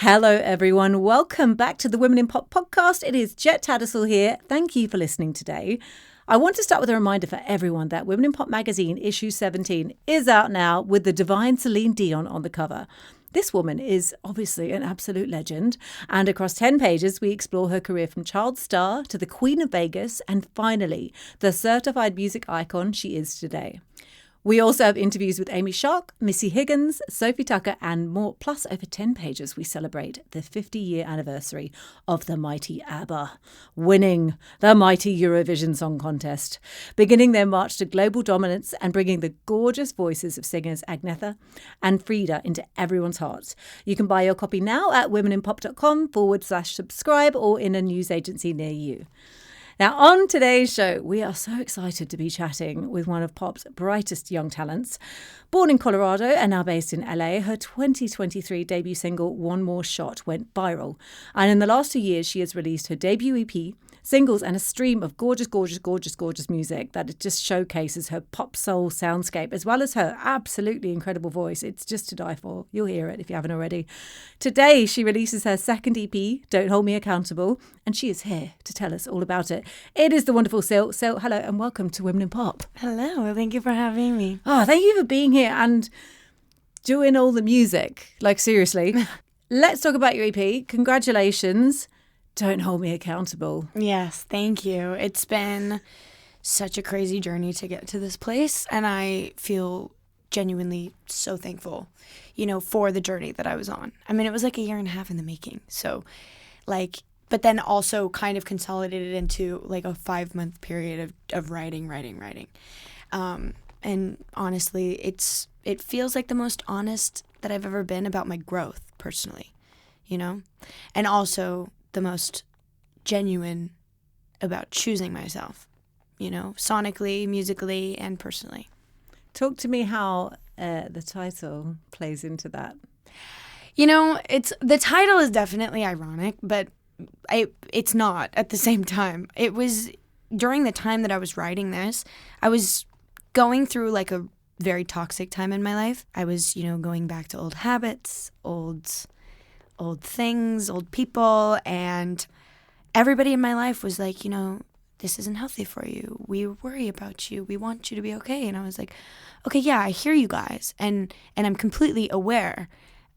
Hello, everyone. Welcome back to the Women in Pop podcast. It is Jett Tattersall here. Thank you for listening today. I want to start with a reminder for everyone that Women in Pop magazine issue 17 is out now with the divine Celine Dion on the cover. This woman is obviously an absolute legend, and across 10 pages we explore her career from child star to the Queen of Vegas and finally the certified music icon she is today. We also have interviews with Amy Shark, Missy Higgins, Sophie Tucker and more. Plus, over 10 pages, we celebrate the 50-year anniversary of the mighty ABBA, winning the mighty Eurovision Song Contest, beginning their march to global dominance and bringing the gorgeous voices of singers Agnetha and Frida into everyone's hearts. You can buy your copy now at womeninpop.com/subscribe or in a news agency near you. Now, on today's show, we are so excited to be chatting with one of pop's brightest young talents. Born in Colorado and now based in LA, her 2023 debut single, One More Shot, went viral. And in the last 2 years, she has released her debut EP, singles and a stream of gorgeous music that it just showcases her pop soul soundscape as well as her absolutely incredible voice. It's just to die for. You'll hear it if you haven't already. Today, she releases her second EP, Don't Hold Me Accountable, and she is here to tell us all about it. It is the wonderful Sil. Sil, hello and welcome to Women in Pop. Hello, thank you for having me. Oh, thank you for being here and doing all the music. Like, seriously. Let's talk about your EP. Congratulations. Don't Hold Me Accountable. Yes, thank you. It's been such a crazy journey to get to this place, and I feel genuinely so thankful, for the journey that I was on. I mean, it was like a year and a half in the making. So, but then also kind of consolidated into like a 5-month period of writing. And honestly, it feels like the most honest that I've ever been about my growth personally, and also the most genuine about choosing myself, sonically, musically, and personally. Talk to me how the title plays into that. The title is definitely ironic, but it's not at the same time. It was during the time that I was writing this, I was going through like a very toxic time in my life. I was, going back to old habits, old things, old people, and everybody in my life was like, this isn't healthy for you. We worry about you. We want you to be okay. And I was like, okay, yeah, I hear you guys. And I'm completely aware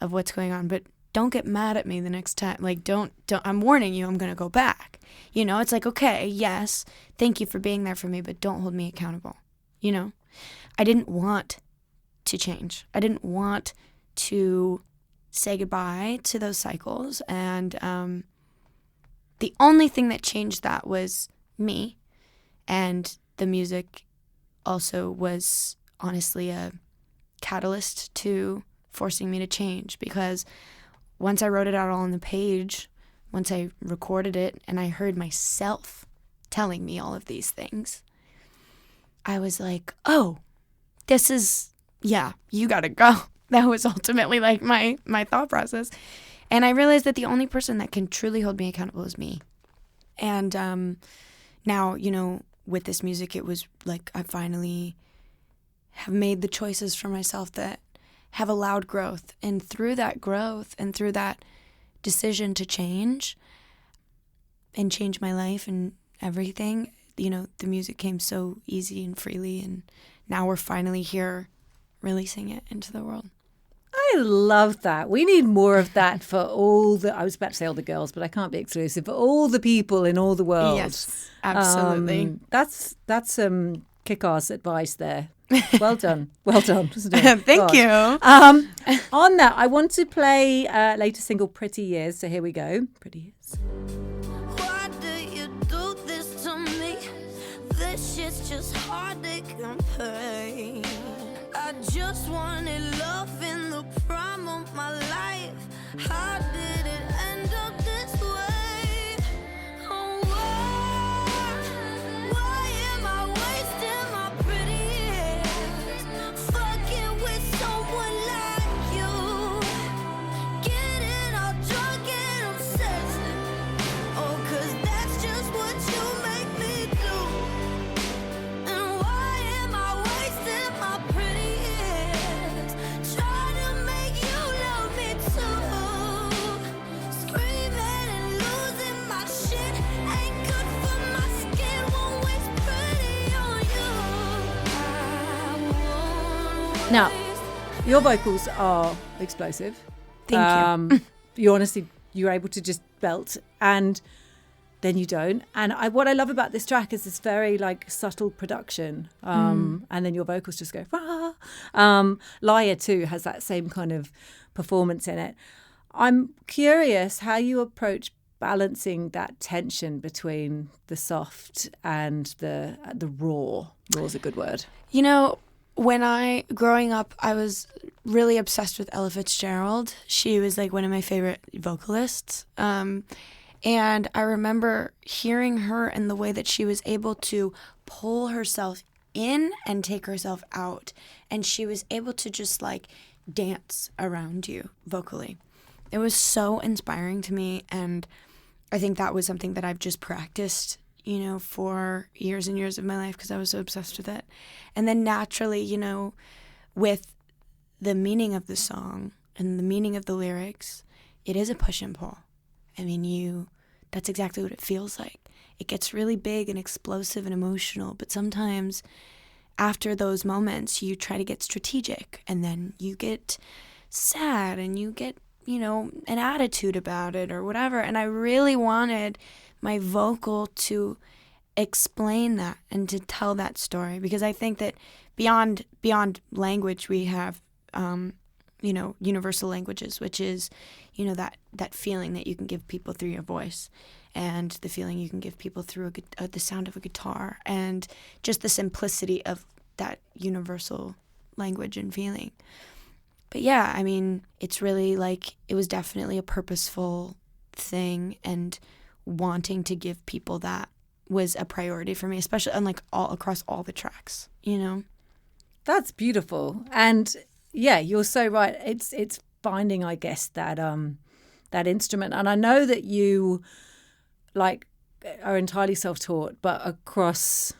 of what's going on, but don't get mad at me the next time. Like, don't, I'm warning you, I'm going to go back. It's like, okay, yes, thank you for being there for me, but don't hold me accountable. I didn't want to change. I didn't want to say goodbye to those cycles. And the only thing that changed that was me. And the music also was honestly a catalyst to forcing me to change, because once I wrote it out all on the page, once I recorded it and I heard myself telling me all of these things, I was like, oh, this is, yeah, you gotta go. That was ultimately like my thought process. And I realized that the only person that can truly hold me accountable is me. And now, with this music, it was like I finally have made the choices for myself that have allowed growth. And through that growth and through that decision to change and change my life and everything, the music came so easy and freely. And now we're finally here releasing it into the world. I love that. We need more of that for all the, I was about to say all the girls, but I can't be exclusive, for all the people in all the world. Yes, absolutely. That's some kick-ass advice there. Well done. Well done. Thank you. On that, I want to play latest single, Pretty Years. So here we go. Pretty Years. Why do you do this to me? This shit's just hard to compare. I just wanted love in the prime of my life. How did it end up this way? Oh, why am I wasting my pretty years fucking with someone like you? Getting all drunk and obsessed. Oh, 'cause that's just what you make me do. And why am I wasting my pretty years trying to make you love me too? Now, your vocals are explosive. Thank you. You honestly, you're able to just belt, and then you don't. And what I love about this track is this very like subtle production, and then your vocals just go. Rah. Liar too has that same kind of performance in it. I'm curious how you approach balancing that tension between the soft and the raw. Raw is a good word. You know, growing up, I was really obsessed with Ella Fitzgerald. She was like one of my favorite vocalists. And I remember hearing her and the way that she was able to pull herself in and take herself out. And she was able to just like dance around you vocally. It was so inspiring to me. And I think that was something that I've just practiced, you know, for years and years of my life because I was so obsessed with it. And then naturally, you know, with the meaning of the song and the meaning of the lyrics, it is a push and pull. I mean, that's exactly what it feels like. It gets really big and explosive and emotional, but sometimes after those moments, you try to get strategic and then you get sad and you get, you know, an attitude about it or whatever. And I really wanted my vocal to explain that and to tell that story because I think that beyond language, we have, you know, universal languages, which is, you know, that feeling that you can give people through your voice and the feeling you can give people through the sound of a guitar and just the simplicity of that universal language and feeling. But yeah, I mean, it's really like, it was definitely a purposeful thing and wanting to give people that was a priority for me, especially on like all across all the tracks, you know? That's beautiful. And yeah, you're so right. It's finding, I guess, that instrument. And I know that you like are entirely self-taught, but across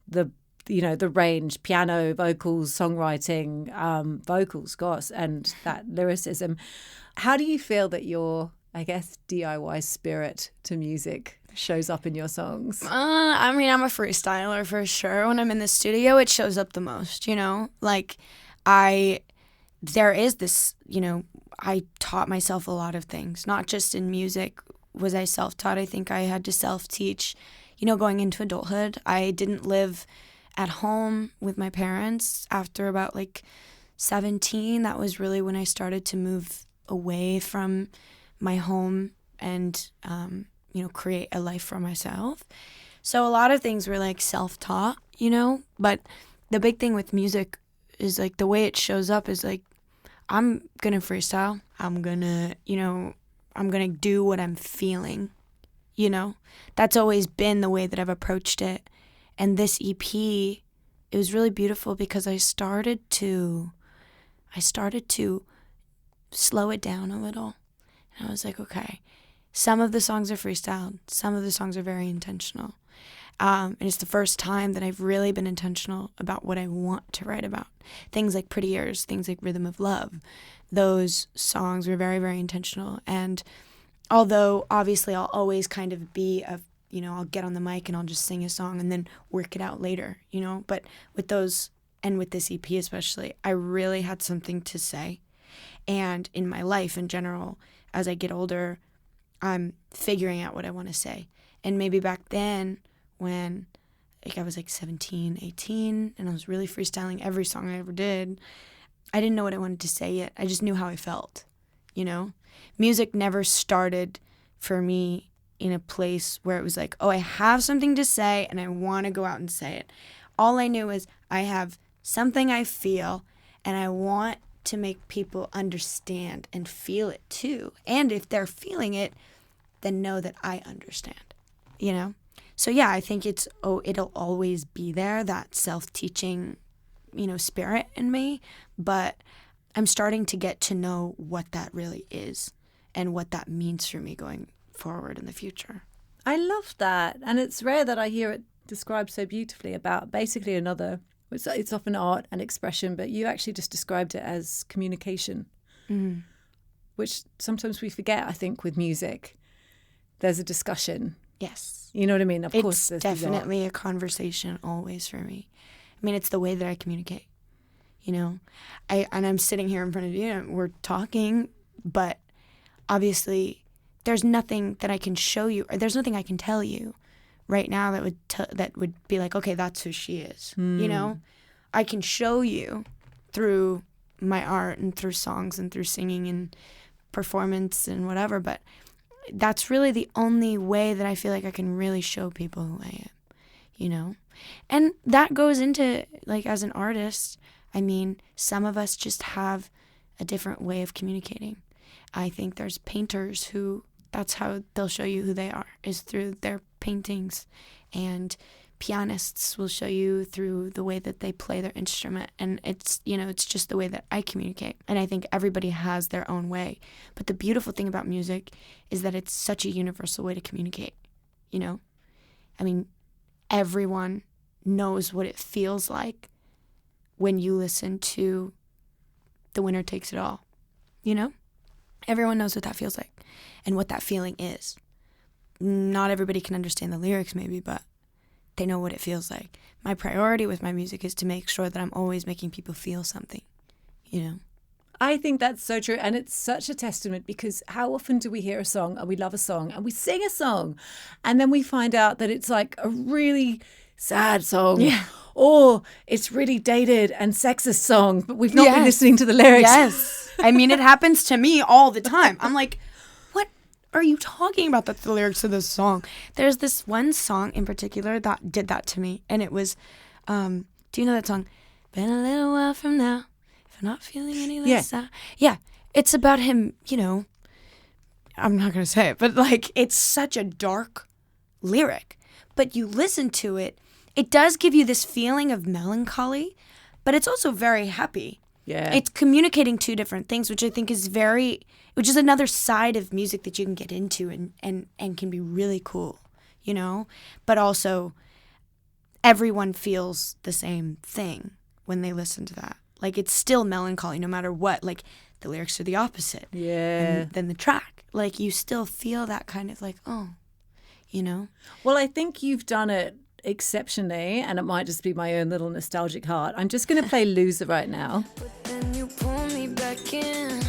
the range, piano, vocals, songwriting, vocals, gosh, and that lyricism. How do you feel that your, I guess, DIY spirit to music shows up in your songs? I mean, I'm a freestyler for sure. When I'm in the studio, it shows up the most, you know? Like, there is this, you know, I taught myself a lot of things, not just in music. Was I self-taught? I think I had to self-teach, you know, going into adulthood. I didn't live at home with my parents after about like 17. That was really when I started to move away from my home and, you know, create a life for myself. So a lot of things were like self-taught, you know, but the big thing with music is like the way it shows up is like, I'm going to freestyle. I'm going to do what I'm feeling, you know. That's always been the way that I've approached it. And this EP, it was really beautiful because I started to slow it down a little. And I was like, okay, some of the songs are freestyled. Some of the songs are very intentional. And it's the first time that I've really been intentional about what I want to write about. Things like Pretty Years, things like Rhythm of Love. Those songs were very, very intentional. And although obviously I'll always kind of be you know, I'll get on the mic and I'll just sing a song and then work it out later, you know. But with those, and with this EP especially, I really had something to say. And in my life in general, as I get older, I'm figuring out what I want to say. And maybe back then, when like I was like 17, 18, and I was really freestyling every song I ever did, I didn't know what I wanted to say yet. I just knew how I felt, you know. Music never started for me in a place where it was like, oh, I have something to say and I want to go out and say it. All I knew is I have something I feel and I want to make people understand and feel it too. And if they're feeling it, then know that I understand, you know? So yeah, I think it'll always be there, that self-teaching, you know, spirit in me. But I'm starting to get to know what that really is and what that means for me going forward in the future. I love that. And it's rare that I hear it described so beautifully about basically it's often art and expression, but you actually just described it as communication, which sometimes we forget, I think, with music. There's a discussion. Yes. You know what I mean? Of course, it's definitely a conversation always for me. I mean, it's the way that I communicate. you know. I'm sitting here in front of you and we're talking, but obviously there's nothing that I can show you, or there's nothing I can tell you right now that would be like, okay, that's who she is, you know. I can show you through my art and through songs and through singing and performance and whatever, but that's really the only way that I feel like I can really show people who I am, you know. And that goes into, like, as an artist, I mean, some of us just have a different way of communicating. I think there's painters who, that's how they'll show you who they are, is through their paintings. And pianists will show you through the way that they play their instrument. And it's, you know, it's just the way that I communicate. And I think everybody has their own way. But the beautiful thing about music is that it's such a universal way to communicate, you know? I mean, everyone knows what it feels like when you listen to The Winner Takes It All, you know? Everyone knows what that feels like and what that feeling is. Not everybody can understand the lyrics maybe, but they know what it feels like. My priority with my music is to make sure that I'm always making people feel something, you know? I think that's so true. And it's such a testament, because how often do we hear a song and we love a song and we sing a song and then we find out that it's like a really sad song, or it's really dated and sexist song, but we've not been listening to the lyrics. Yes. I mean, it happens to me all the time. I'm like, what are you talking about? That's the lyrics of this song. There's this one song in particular that did that to me. And it was, do you know that song? Been a little while from now, if I'm not feeling any less. Yeah. It's about him, you know, I'm not going to say it, but like, it's such a dark lyric. But you listen to it, it does give you this feeling of melancholy, but it's also very happy. Yeah. It's communicating two different things, which I think is which is another side of music that you can get into and can be really cool, you know? But also, everyone feels the same thing when they listen to that. Like, it's still melancholy no matter what. Like, the lyrics are the opposite. Yeah. Than the track. Like, you still feel that kind of like, oh, you know? Well, I think you've done it exceptionally, and it might just be my own little nostalgic heart. I'm just going to play Loser right now. But then you pull me back in.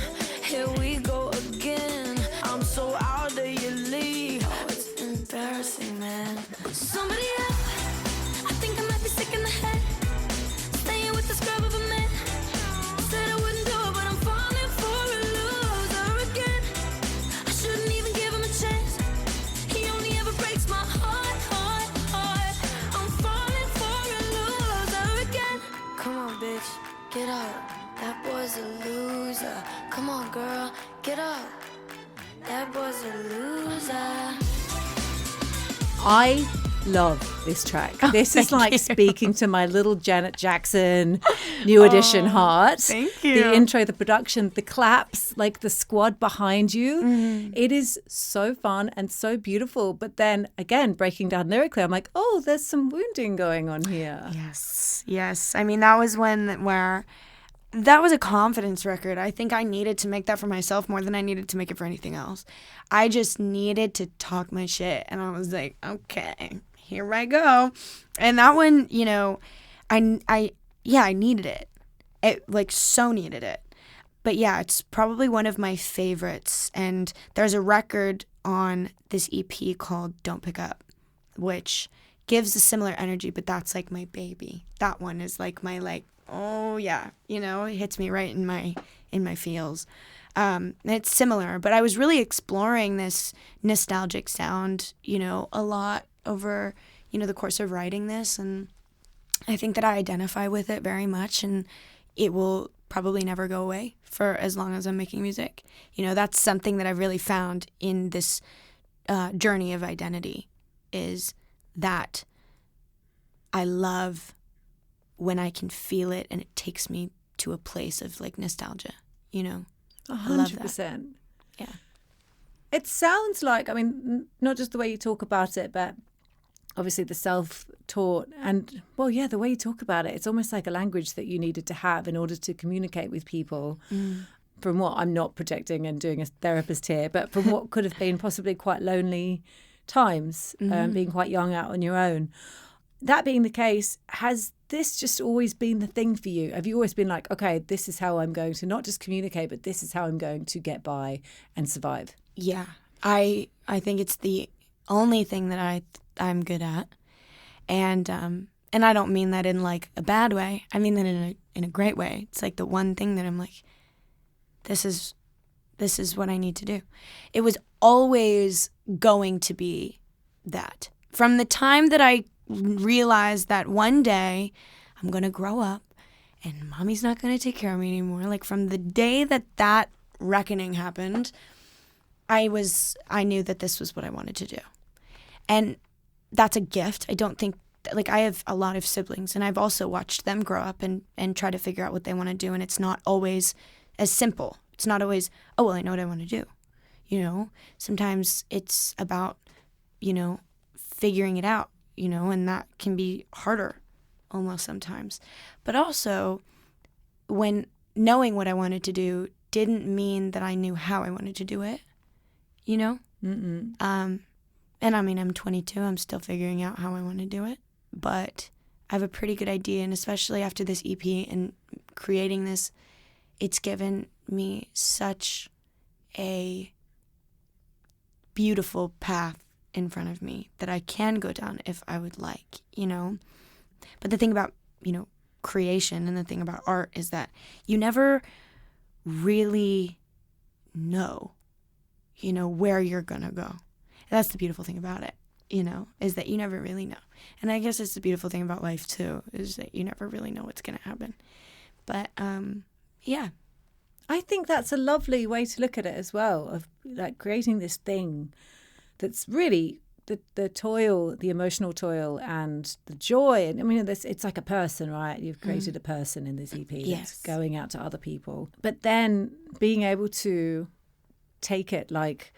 Here we go again. I'm so out of your league. Oh, it's embarrassing, man. Somebody else, I think I might be sick in the head. Staying with the scrub of a man. Said I wouldn't do it, but I'm falling for a loser again. I shouldn't even give him a chance. He only ever breaks my heart. I'm falling for a loser again. Come on, bitch, get up. That boy's a loser. Come on, girl, get up. That boy's a loser. I love this track. This is like speaking to my little Janet Jackson New Edition heart. Thank you. The intro, the production, the claps, like the squad behind you. It is so fun and so beautiful. But then again, breaking down lyrically, I'm like, oh, there's some wounding going on here. Yes. I mean, that was that was a confidence record. I think I needed to make that for myself more than I needed to make it for anything else. I just needed to talk my shit. And I was like, okay, here I go. And that one, you know, I needed it. It, like, so needed it. But yeah, it's probably one of my favorites. And there's a record on this EP called Don't Pick Up, which gives a similar energy, but that's like my baby. That one is like my, like, oh yeah, you know, it hits me right in my feels. It's similar, but I was really exploring this nostalgic sound, you know, a lot over, you know, the course of writing this, and I think that I identify with it very much, and it will probably never go away for as long as I'm making music. You know, that's something that I've really found in this journey of identity, is that I love when I can feel it and it takes me to a place of like nostalgia, you know? 100%. Yeah. It sounds like, I mean, not just the way you talk about it, but obviously the self-taught and, well, yeah, the way you talk about it, it's almost like a language that you needed to have in order to communicate with people. From what I'm not projecting and doing a therapist here, but from what could have been possibly quite lonely times, being quite young out on your own. That being the case, has this just always been the thing for you? Have you always been like, okay, this is how I'm going to not just communicate, but this is how I'm going to get by and survive? Yeah, I think it's the only thing that I'm good at, and I don't mean that in like a bad way. I mean that in a great way. It's like the one thing that I'm like, this is what I need to do. It was always going to be that. From the time that I realized that one day I'm going to grow up and mommy's not going to take care of me anymore, like from the day that reckoning happened, I knew that this was what I wanted to do. And that's a gift. I don't think, like, I have a lot of siblings, and I've also watched them grow up and try to figure out what they want to do, and it's not always as simple. It's not always, oh, well, I know what I want to do. You know, sometimes it's about, you know, figuring it out, you know, and that can be harder almost sometimes. But also, when knowing what I wanted to do didn't mean that I knew how I wanted to do it, you know? And I mean, I'm 22. I'm still figuring out how I want to do it. But I have a pretty good idea, and especially after this EP and creating this, it's given me such a beautiful path in front of me that I can go down if I would like, you know? But the thing about, you know, creation and the thing about art is that you never really know, you know, where you're gonna go. And that's the beautiful thing about it, you know, is that you never really know. And I guess it's the beautiful thing about life too, is that you never really know what's gonna happen. But yeah. I think that's a lovely way to look at it as well, of like creating this thing that's really the toil, the emotional toil and the joy. And I mean, it's like a person, right? You've created a person in this EP that's going out to other people. But then being able to take it like,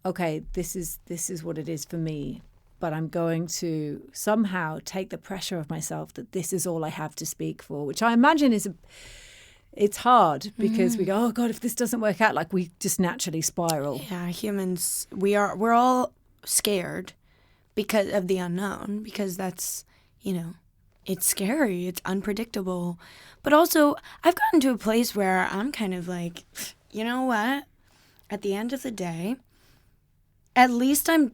okay, this is what it is for me, but I'm going to somehow take the pressure of myself that this is all I have to speak for, which I imagine it's hard because we go, oh God, if this doesn't work out, like we just naturally spiral. Yeah, humans, we're all scared because of the unknown, because that's, you know, it's scary, it's unpredictable. But also, I've gotten to a place where I'm kind of like, you know what? At the end of the day, at least I'm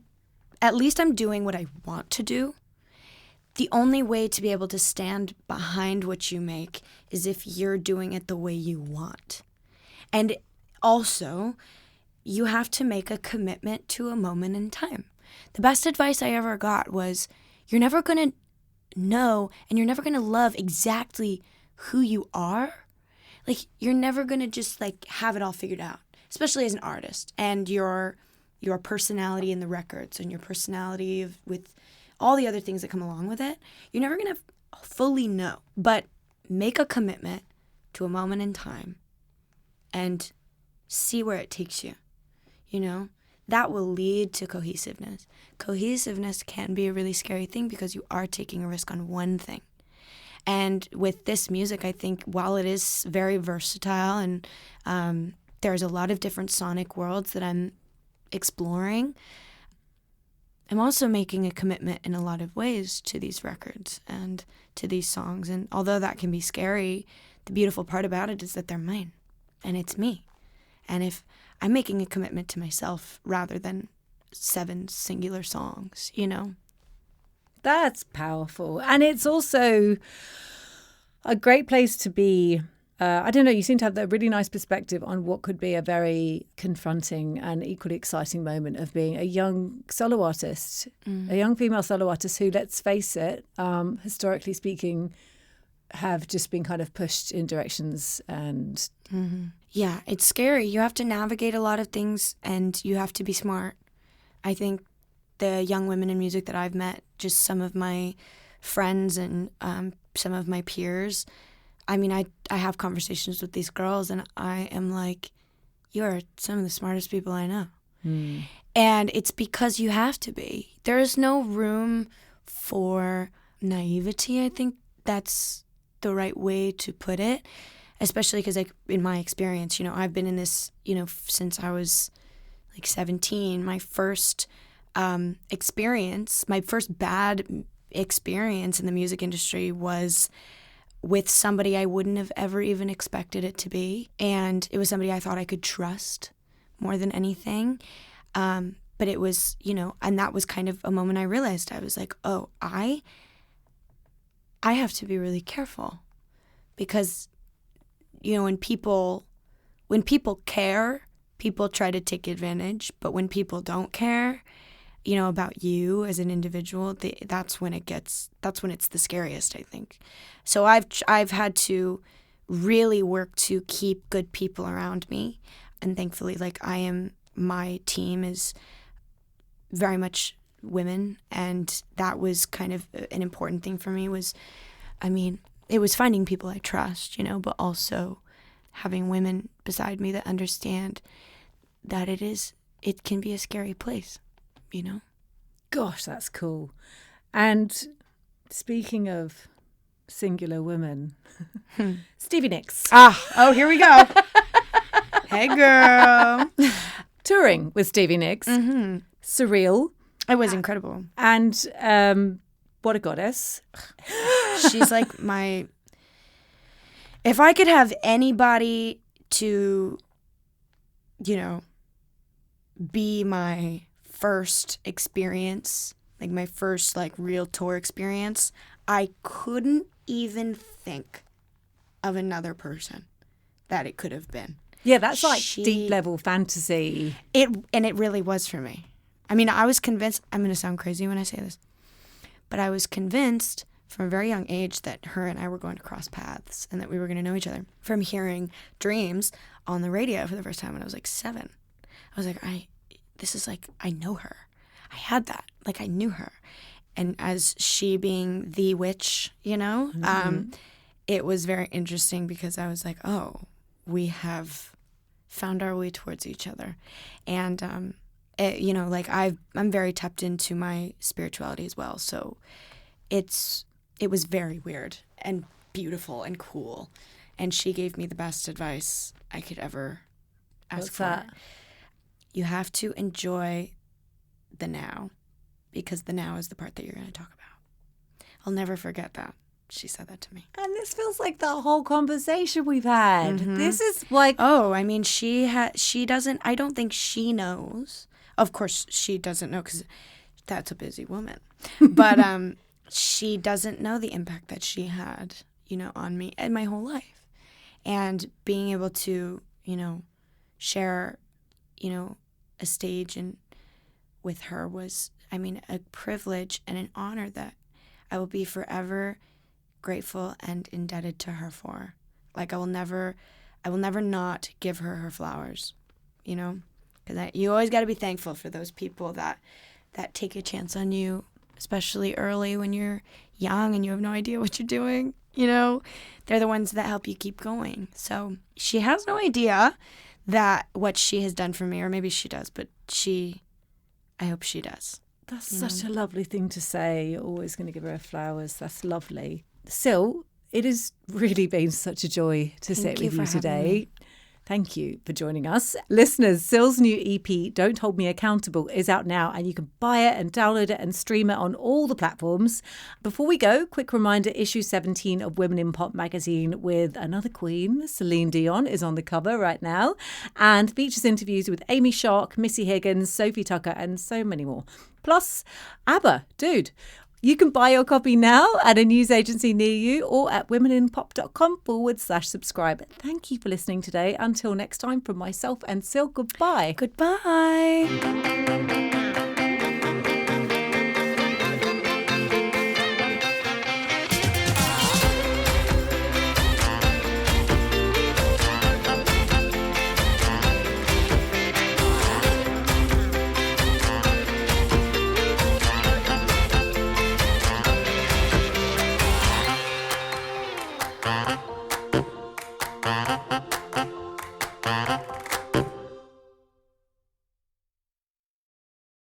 doing what I want to do. The only way to be able to stand behind what you make is if you're doing it the way you want. And also, you have to make a commitment to a moment in time. The best advice I ever got was, you're never going to know and you're never going to love exactly who you are. Like, you're never going to just like have it all figured out, especially as an artist, and your personality in the records and your personality with all the other things that come along with it. You're never going to fully know, but make a commitment to a moment in time and see where it takes you. You know, that will lead to cohesiveness. Cohesiveness can be a really scary thing because you are taking a risk on one thing. And with this music, I think while it is very versatile and there's a lot of different sonic worlds that I'm exploring, I'm also making a commitment in a lot of ways to these records and to these songs. And although that can be scary, the beautiful part about it is that they're mine and it's me. And if I'm making a commitment to myself rather than 7 singular songs, you know? That's powerful. And it's also a great place to be. I don't know, you seem to have a really nice perspective on what could be a very confronting and equally exciting moment of being a young solo artist, a young female solo artist who, let's face it, historically speaking, have just been kind of pushed in directions and... Yeah, it's scary. You have to navigate a lot of things and you have to be smart. I think the young women in music that I've met, just some of my friends and some of my peers, I mean, I have conversations with these girls and I am like, you're some of the smartest people I know. And it's because you have to be. There is no room for naivety. I think that's the right way to put it, especially because, like, in my experience, you know, I've been in this, you know, since I was like 17. My first experience, my first bad experience in the music industry was with somebody I wouldn't have ever even expected it to be. And it was somebody I thought I could trust more than anything. But it was, and that was kind of a moment I realized. I was like, oh, I have to be really careful. Because, when people care, people try to take advantage. But when people don't care, about you as an individual, that's when it's the scariest, I think. So I've had to really work to keep good people around me. And thankfully, my team is very much women. And that was kind of an important thing for me it was finding people I trust, but also having women beside me that understand that it can be a scary place, Gosh, that's cool. And speaking of singular women, Stevie Nicks. Oh, here we go. Hey, girl. Touring with Stevie Nicks. Mm-hmm. Surreal. It was incredible. And what a goddess. She's like if I could have anybody to, be my first experience, my first real tour experience, I couldn't even think of another person that it could have been. Yeah, that's deep level fantasy. It really was for me. I was convinced, I'm going to sound crazy when I say this, but I was convinced from a very young age that her and I were going to cross paths and that we were going to know each other from hearing Dreams on the radio for the first time when I was 7. I was like, I know her. I had that. I knew her. And as she being the witch, it was very interesting because I was like, oh, we have found our way towards each other. And, I'm very tapped into my spirituality as well. So it was very weird and beautiful and cool. And she gave me the best advice I could ever ask for. What's that? You have to enjoy the now, because the now is the part that you're going to talk about. I'll never forget that. She said that to me. And this feels like the whole conversation we've had. Mm-hmm. This is she doesn't, I don't think she knows. Of course, she doesn't know because that's a busy woman. But she doesn't know the impact that she had, on me and my whole life. And being able to, share, a stage with her was, a privilege and an honor that I will be forever grateful and indebted to her for. I will never not give her flowers, because you always got to be thankful for those people that take a chance on you, especially early when you're young and you have no idea what you're doing. They're the ones that help you keep going. So she has no idea that what she has done for me, or maybe she does, but I hope she does. That's such a lovely thing to say. You're always going to give her flowers. That's lovely. Sil, it has really been such a joy to sit with you today. Thank you for joining us. Listeners, Sil's new EP, Don't Hold Me Accountable, is out now and you can buy it and download it and stream it on all the platforms. Before we go, quick reminder, issue 17 of Women in Pop magazine with another queen, Celine Dion, is on the cover right now and features interviews with Amy Shark, Missy Higgins, Sophie Tucker and so many more. Plus, ABBA, dude. You can buy your copy now at a news agency near you or at womeninpop.com/subscribe. Thank you for listening today. Until next time, from myself and Sil, goodbye. Goodbye.